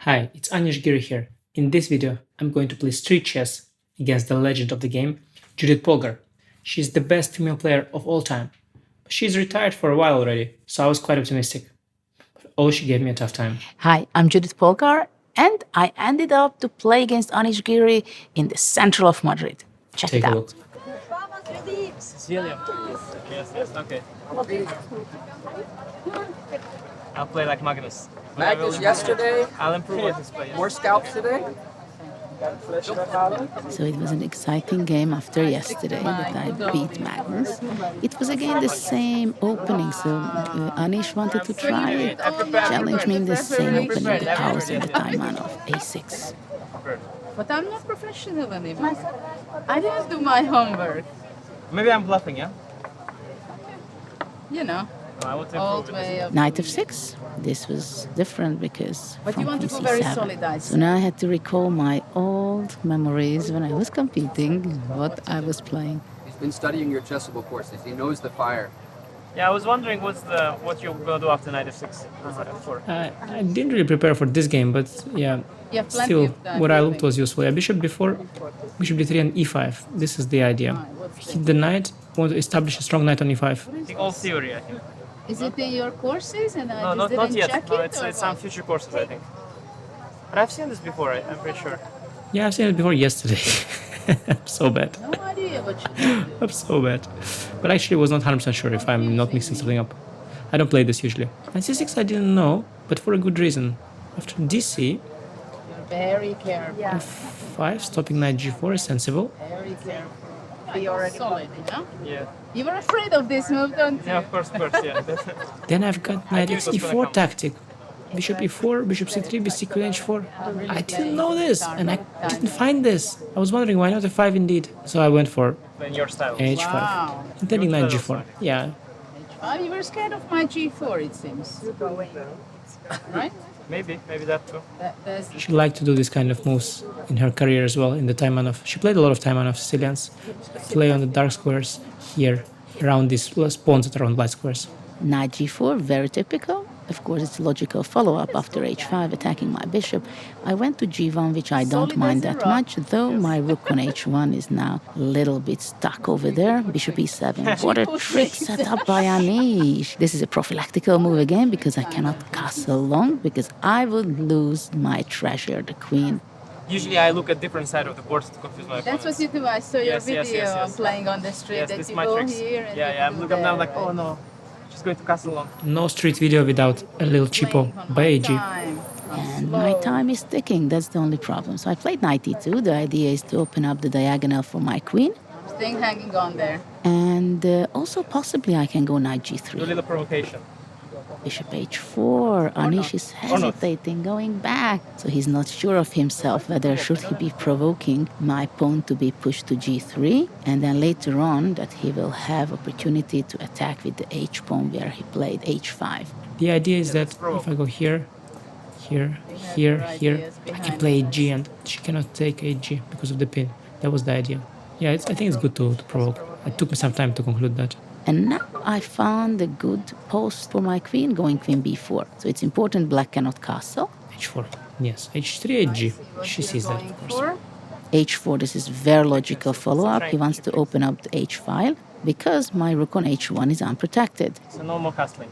Hi, it's Anish Giri here. In this video, I'm going to play street chess against the legend of the game, Judit Polgar. She's the best female player of all time. She's retired for a while already, so I was quite optimistic. But she gave me a tough time. Hi, I'm Judit Polgar, and I ended up to play against Anish Giri in the center of Madrid. Check Take it a out. look. Sicilian. Yes, okay. I'll play like Magnus. Magnus yesterday, I'll improve on this play. more scalps today. So it was an exciting game after yesterday that I beat Magnus. It was again the same opening, so Anish wanted to try it, challenge me in the same opening, the powers in the Taimanov A6. But I'm not professional anymore. I didn't do my homework. Maybe I'm bluffing, yeah? You know, No, I want to old improve way of. Knight of 6. This was different because But from you want to go PC very 7. solid, I So see. now I had to recall my old memories when I was competing, what I was playing. He's been studying your Chessable courses. He knows the fire. Yeah, I was wondering what you're gonna do after knight f6. F4. I didn't really prepare for this game, but yeah, You have plenty still, of time. what I looked was useful. Yeah, bishop before, bishop d3 and e5. This is the idea. Hit the knight, want to establish a strong knight on e5. I think all theory, I think. Is it in your courses and I No, just not didn't yet. check No, it? it's or some what? future courses, I think. But I've seen this before, I'm pretty sure. Yeah, I've seen it before yesterday. I'm so bad. No idea what you do. I'm so bad. But actually, I was not 100% sure if I'm not mixing something up. I don't play this usually. And c6 I didn't know, but for a good reason. After dc, You're very careful. f5, stopping knight g4 is sensible. Very careful. Be already solid, you know? Yeah. You were afraid of this move, don't you? Yeah, of course, yeah. Then I've got knight knew it was gonna xe4 come. tactic. Bishop e4, bishop c3, bishop queen h4. I didn't know this, and I didn't find this. I was wondering why not a5 indeed. So I went for In your style. h5, Wow. intending knight Your g4. style. Yeah, You were scared of my G4, it seems. Right? Maybe that too. That's she liked to do this kind of moves in her career as well, in the Taimanov. She played a lot of Taimanov Sicilians. Play on the dark squares here, around these pawns that are on light squares. Knight g4, very typical. Of course, it's a logical follow-up after h5, attacking my bishop. I went to g1, which I don't Solid mind as a that rock. much, though my rook on h1 is now a little bit stuck over there. Bishop e7. What a trick set up by Anish. This is a prophylactical move again, because I cannot castle long, because I would lose my treasure, the queen. Usually I look at different side of the board to confuse my That's what opponents. you do. I saw your Yes, yes, video yes. playing on the street Yes, that this is you my go tricks. here and Yeah, you yeah. I'm do looking now there, like, oh no, she's going to castle long. No street video without a little cheapo by AG. Time. And my time is ticking, that's the only problem. So I played knight e2. The idea is to open up the diagonal for my queen. Staying hanging on there. And also possibly I can go knight Do a g3. little provocation. Bishop h4. Anish is hesitating, going back. So he's not sure of himself whether should he be provoking my pawn to be pushed to g3, and then later on that he will have opportunity to attack with the h pawn where he played h5. The idea is that if I go here, here, here, here, I can play AG and she cannot take AG because of the pin. That was the idea. Yeah, I think it's good to provoke. It took me some time to conclude that. And now I found a good post for my queen, going queen b4. So it's important black cannot castle. H4, yes. H3, AG. She sees that, of course. For h4, this is very logical follow-up. He wants to open up the h file because my rook on h1 is unprotected. So no more castling.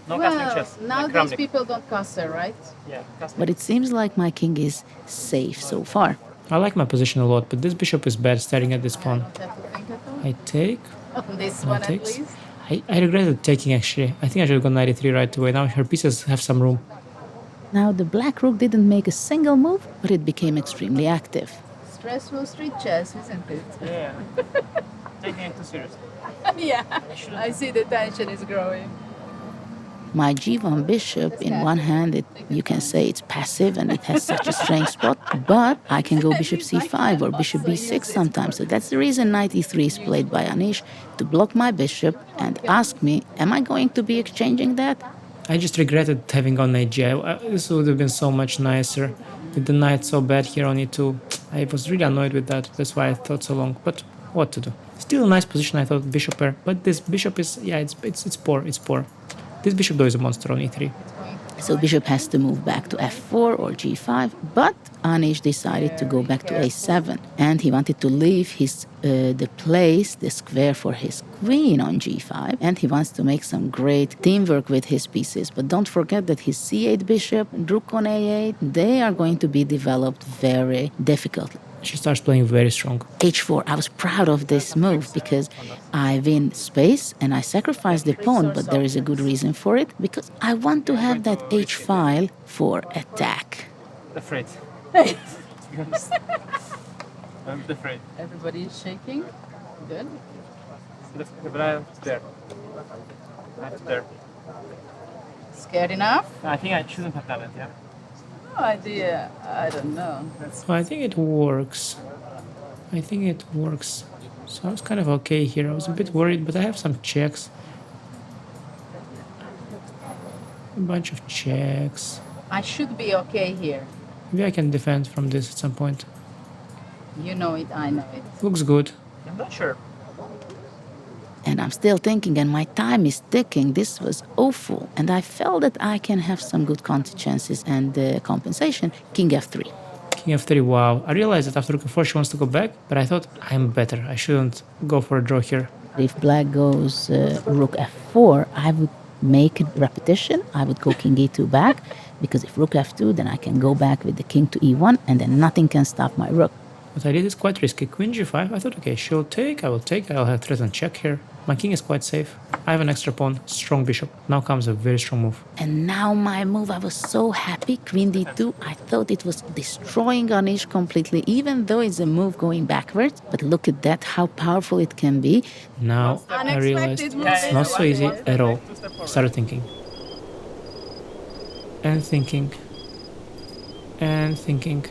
No castling well, chess. nowadays Like Kramnik. people don't castle, right? Yeah, castling. But it seems like my king is safe so far. I like my position a lot, but this bishop is bad staring at this pawn. Don't have to think at all. I take. On this No one at takes. least. I regretted taking actually. I think I should have gone 93 right away. Now her pieces have some room. Now the black rook didn't make a single move, but it became extremely active. Stressful street chess, isn't it? Yeah. Taking it too seriously. Yeah, I see the tension is growing. My g1 bishop, in one hand, you can say it's passive and it has such a strange spot, but I can go bishop c5 or bishop b6 sometimes. So that's the reason knight e3 is played by Anish, to block my bishop and ask me, am I going to be exchanging that? I just regretted having gone knight g. This would have been so much nicer. With the knight so bad here on e2. I was really annoyed with that. That's why I thought so long. But what to do? Still a nice position, I thought, bishop pair. But this bishop is, yeah, it's poor. It's poor. This bishop though is a monster on e3. So bishop has to move back to f4 or g5, but Anish decided to go back to a7, and he wanted to leave his the square for his queen on g5, and he wants to make some great teamwork with his pieces. But don't forget that his c8 bishop, rook on a8, they are going to be developed very difficultly. She starts playing very strong. h4, I was proud of this move because I win space and I sacrifice the pawn, but there is a good reason for it, because I want to have that h file for attack. Afraid. I'm afraid. Everybody is shaking. Good. But I'm there. I'm there. Scared enough? I think I shouldn't have done it, yeah? No idea. I don't know. I think it works. I think it works. So I was kind of okay here. I was a bit worried, but I have some checks. A bunch of checks. I should be okay here. Maybe I can defend from this at some point. You know it, I know it. Looks good. I'm not sure. And I'm still thinking, and my time is ticking. This was awful. And I felt that I can have some good counter chances and compensation. King f3. King f3, wow. I realized that after rook f4 she wants to go back, but I thought I'm better. I shouldn't go for a draw here. If black goes rook f4, I would make a repetition. I would go king e2 back, because if rook f2, then I can go back with the king to e1, and then nothing can stop my rook. What I did is quite risky. Queen g5, I thought, okay, she'll take, I will take, I'll have threat and check here. My king is quite safe. I have an extra pawn, strong bishop. Now comes a very strong move. And now my move, I was so happy. Queen d2, I thought it was destroying Anish completely, even though it's a move going backwards. But look at that, how powerful it can be. Now I realized Unexpected move. it's not so easy at all. I started thinking. And thinking. And thinking.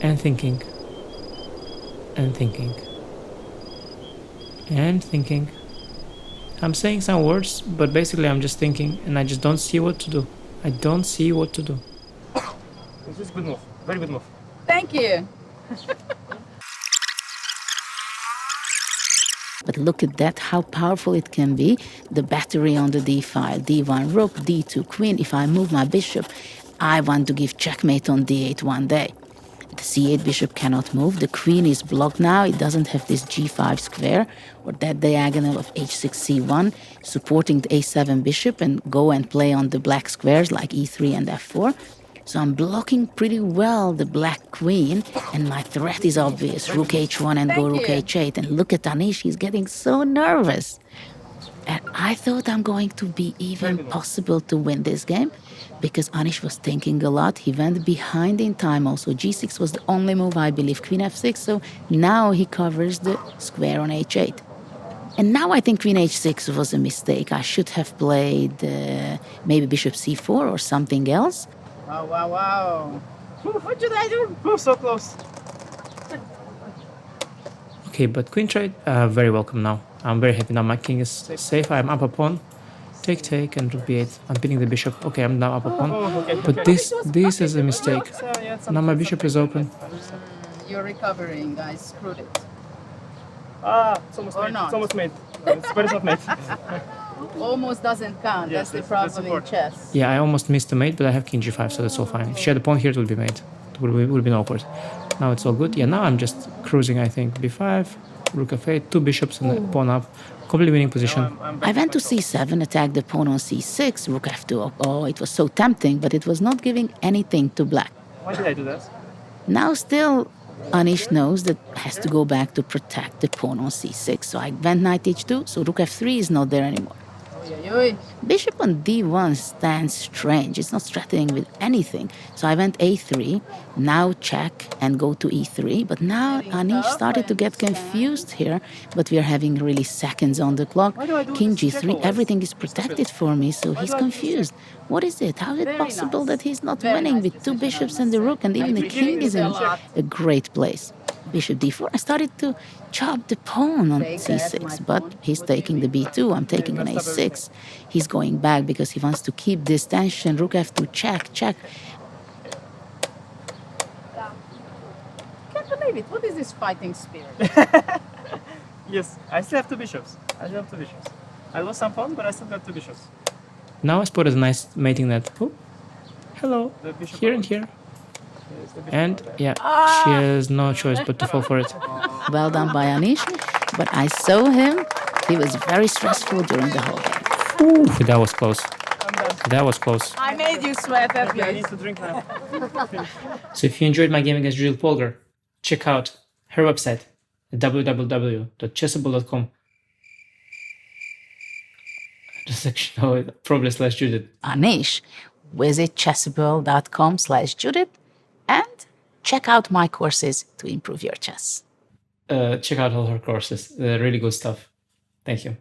And thinking. And thinking. And thinking. I'm saying some words, but basically I'm just thinking, and I just don't see what to do. I don't see what to do. This is a good move. Very good move. Thank you. But look at that, how powerful it can be. The battery on the d file, d1 rook, d2 queen. If I move my bishop, I want to give checkmate on d8 one day. The c8 bishop cannot move. The queen is blocked now. It doesn't have this g5 square or that diagonal of h6, c1, supporting the a7 bishop and go and play on the black squares like e3 and f4. So I'm blocking pretty well the black queen, and my threat is obvious. Rook h1 and go rook h8. And look at Anish, he's getting so nervous. And I thought I'm going to be even possible to win this game, because Anish was thinking a lot. He went behind in time also. g6 was the only move, I believe, queen f6. So now he covers the square on h8. And now I think queen h6 was a mistake. I should have played maybe bishop c4 or something else. Wow, wow, wow. What should I do? Oh, so close. Okay, but queen trade, very welcome now. I'm very happy now. My king is safe. I'm up a pawn. Take, take, and rook b8. I'm pinning the bishop. Okay, I'm now up a pawn. But this is a mistake. Now my bishop is open. You're recovering. I screwed it. It's almost Or made. not. It's almost made. But it's not made. Almost doesn't count. Yes, That's the that's problem in important. chess. Yeah, I almost missed the mate, but I have king g5, so that's all fine. If she had a pawn here, it would be mate. It would be awkward. Now it's all good. Yeah, now I'm just cruising, I think. b5, rook f8, two bishops and a pawn up. Completely winning position. I went to c7, attacked the pawn on c6, rook f2. Oh, it was so tempting, but it was not giving anything to black. Why did I do that? Now still, Anish knows that has to go back to protect the pawn on c6. So I went knight h2, so rook f3 is not there anymore. Oy, oy, oy. Bishop on d1 stands strange. It's not threatening with anything. So I went a3, now check and go to e3. But now Anish started to get confused here. But we are having really seconds on the clock. King g3, everything is protected for me, so he's confused. What is it? How is it possible that he's not winning with two bishops and the rook, and even the king is in a great place? Bishop d4. I started to chop the pawn on c6, but he's taking the b2. I'm taking on a6. He's going back because he wants to keep this tension. Rook f2, check, check. Can't believe it. What is this fighting spirit? Yes, I still have two bishops. I lost some pawn, but I still got two bishops. Now I spotted a nice mating net. Oh, hello. Here and here. And yeah, she has no choice but to fall for it. Well done by Anish, but I saw him. He was very stressful during the whole game. Ooh, that was close. That was close. I made you sweat at I need least. to drink now. So if you enjoyed my game against Judit Polgar, check out her website at www.chessable.com. The section, oh, probably /Judit. Anish, visit chessable.com/Judit and check out my courses to improve your chess. Check out all her courses. Really good stuff. Thank you.